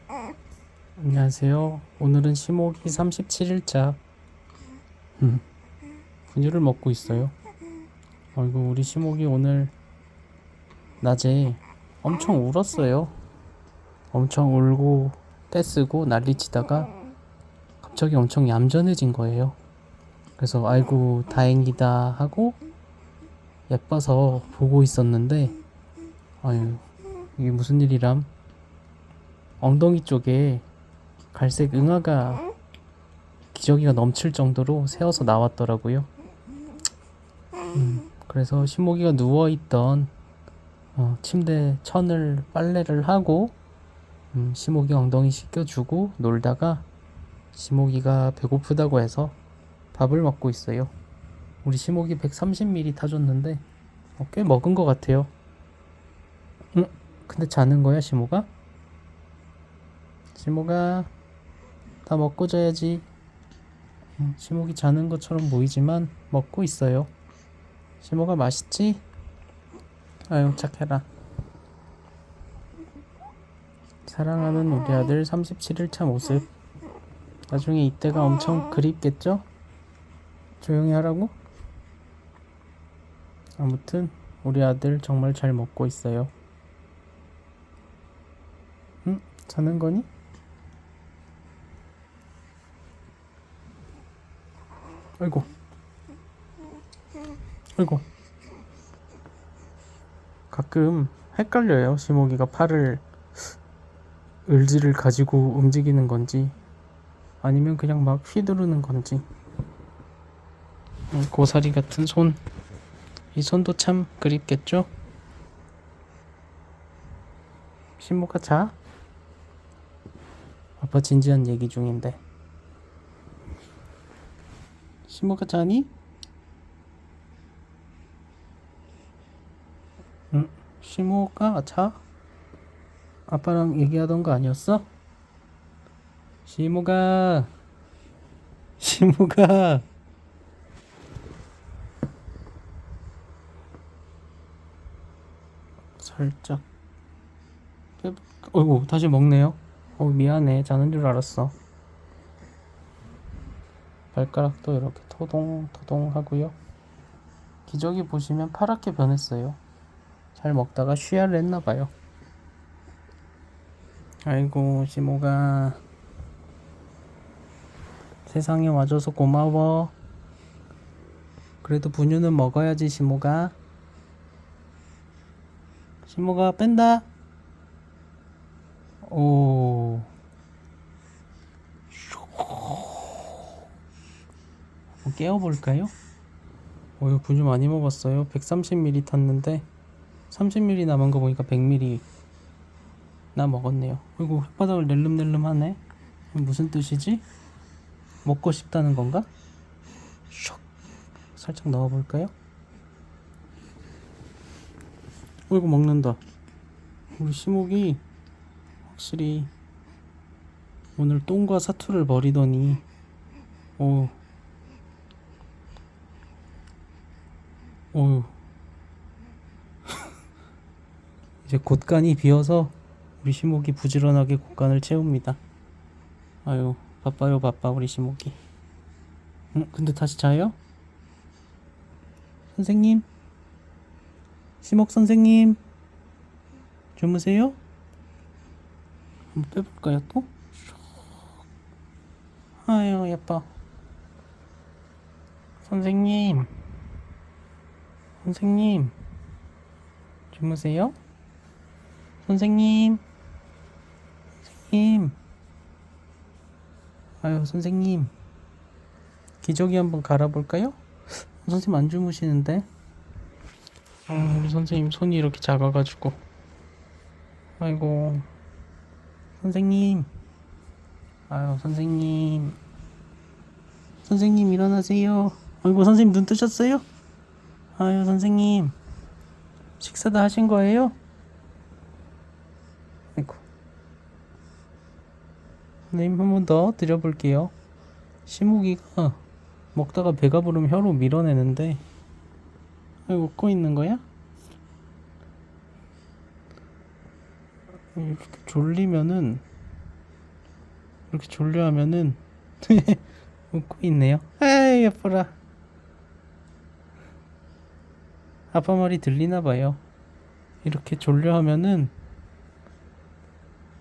안녕하세요. 오늘은 시모기 37일차 분유를 먹고 있어요. 아이고, 우리 시모기 오늘 낮에 엄청 울었어요. 엄청 울고 떼쓰고 난리치다가 갑자기 엄청 얌전해진 거예요. 그래서 아이고 다행이다 하고 예뻐서 보고 있었는데, 아유, 이게 무슨 일이람, 엉덩이 쪽에 갈색 응아가 기저귀가 넘칠 정도로 새어서 나왔더라고요. 그래서 시모기가 누워있던 침대 천을 빨래를 하고 시모기 엉덩이 씻겨주고 놀다가 시모기가 배고프다고 해서 밥을 먹고 있어요. 우리 시모기 130ml 타줬는데 꽤 먹은 것 같아요. 근데 자는 거야, 시모가? 시모가 다 먹고 자야지. 시모기 자는 것처럼 보이지만 먹고 있어요. 시모가 맛있지? 아유, 착해라. 사랑하는 우리 아들 37일차 모습. 나중에 이때가 엄청 그립겠죠? 조용히 하라고? 아무튼 우리 아들 정말 잘 먹고 있어요. 응? 자는 거니? 아이고, 아이고. 가끔 헷갈려요. 시모기가 팔을, 을지를 가지고 움직이는 건지 아니면 그냥 막 휘두르는 건지. 고사리 같은 손. 이 손도 참 그립겠죠? 시모가 자? 아빠 진지한 얘기 중인데. 시모가 자니? 응? 시모가 자? 아빠랑 얘기하던 거 아니었어? 시모가, 시모가. 살짝 어이구, 다시 먹네요. 미안해. 자는 줄 알았어. 발가락도 이렇게 토동토동 하고요. 기저귀 보시면 파랗게 변했어요. 잘 먹다가 쉬야를 했나봐요. 아이고, 시모가 세상에 와줘서 고마워. 그래도 분유는 먹어야지, 시모가. 시모가 뺀다. 오, 한번 깨워볼까요? 이거 분유 많이 먹었어요. 130ml 탔는데 30ml 남은 거 보니까 100ml 나 먹었네요. 그리고 혓바닥을 낼름낼름 하네. 무슨 뜻이지? 먹고 싶다는 건가? 슉, 살짝 넣어볼까요? 이거 먹는다. 우리 시목이 확실히 오늘 똥과 사투를 벌이더니 어휴 이제 곳간이 비어서 우리 시목이 부지런하게 곳간을 채웁니다. 아유, 바빠요 바빠 우리 시목이. 근데 다시 자요? 선생님? 시목 선생님? 주무세요? 한번 빼볼까요 또? 아유, 예뻐. 선생님? 선생님? 주무세요? 선생님? 선생님? 아유, 선생님. 기저귀 한번 갈아볼까요? 선생님 안 주무시는데? 우리 선생님 손이 이렇게 작아가지고. 아이고. 선생님. 아유, 선생님. 선생님 일어나세요. 아이고, 선생님 눈 뜨셨어요? 아유, 선생님. 식사 다 하신 거예요? 아이고. 선생님 한 번 더 드려볼게요. 시무기가 먹다가 배가 부르면 혀로 밀어내는데, 아이고, 웃고 있는 거야? 이렇게 졸리면은 그렇게 졸려하면은 웃고 있네요. 아이 예뻐라. 아빠 말이 들리나 봐요. 이렇게 졸려하면은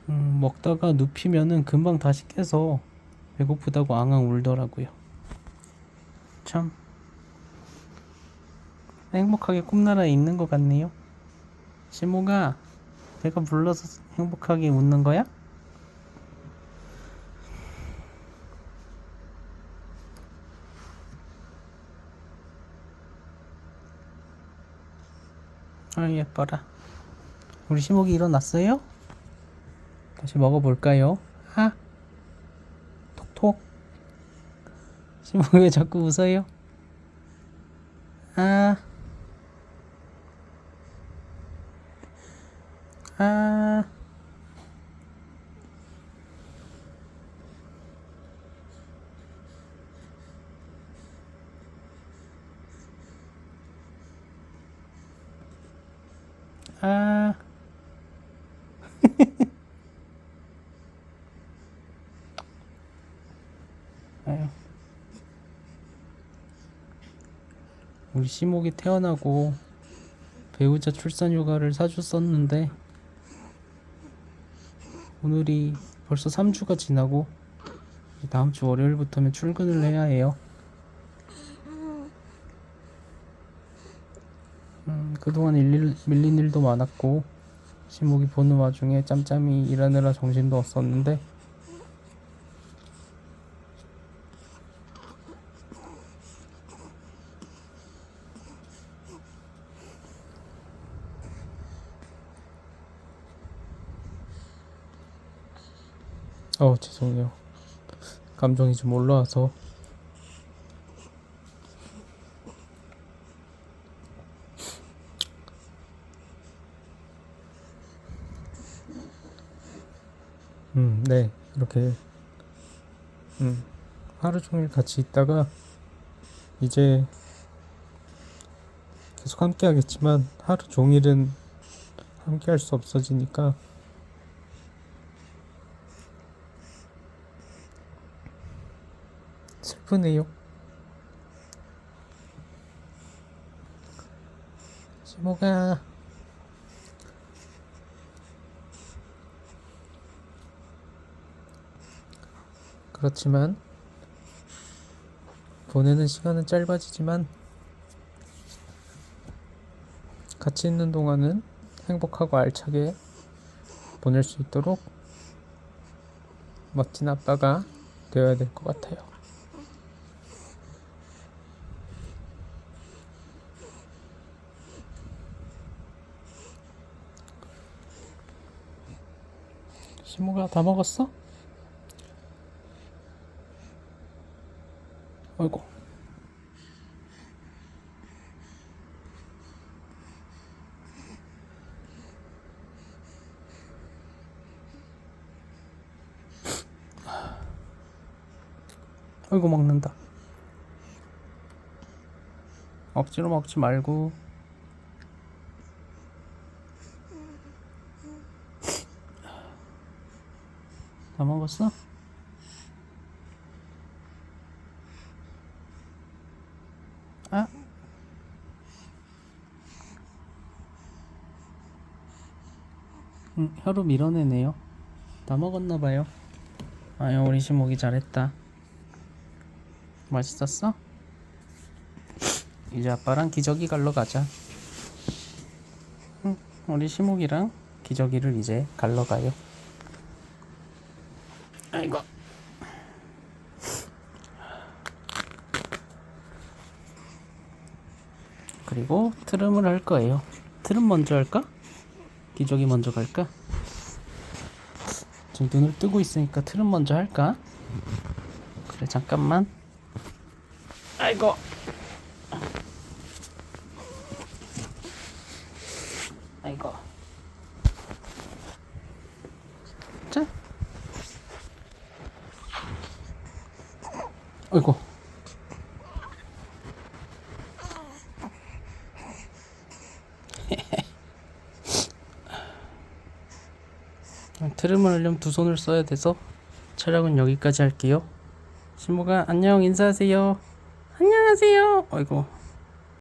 먹다가 눕히면은 금방 다시 깨서 배고프다고 앙앙 울더라고요. 참 행복하게 꿈나라에 있는 것 같네요. 시모가 내가 불러서 행복하게 웃는 거야? 아 예뻐라. 우리 시목이 일어났어요? 다시 먹어볼까요? 아 톡톡. 시목 왜 자꾸 웃어요? 아 아. 아. 아유. 우리 시목이 태어나고 배우자 출산 휴가를 사줬었는데 오늘이 벌써 3주가 지나고 다음 주 월요일부터면 출근을 해야 해요. 그동안 밀린 일도 많았고 시목이 보는 와중에 짬짬이 일하느라 정신도 없었는데 죄송해요. 감정이 좀 올라와서 네 이렇게 하루 종일 같이 있다가 이제 계속 함께 하겠지만 하루 종일은 함께 할 수 없어지니까 슬프네요. 시모가 그렇지만 보내는 시간은 짧아지지만 같이 있는 동안은 행복하고 알차게 보낼 수 있도록 멋진 아빠가 되어야 될 것 같아요. 시모가 다 먹었어? 아이고. 아이고 먹는다. 억지로 먹지 말고. 다 먹었어? 아. 혀로 밀어내네요. 다 먹었나봐요. 아유 우리 시목이 잘했다. 맛있었어? 이제 아빠랑 기저귀 갈러 가자. 우리 시목이랑 기저귀를 이제 갈러 가요. 아이고. 그리고 트름을 할 거예요. 트름 먼저 할까? 기저귀 먼저 갈까? 지금 눈을 뜨고 있으니까 트름 먼저 할까? 그래 잠깐만. 아이고. 아이고. 자. 아이고. 트름을 하려면 두 손을 써야 돼서 촬영은 여기까지 할게요. 신모가 안녕 인사하세요. 안녕하세요. 아이고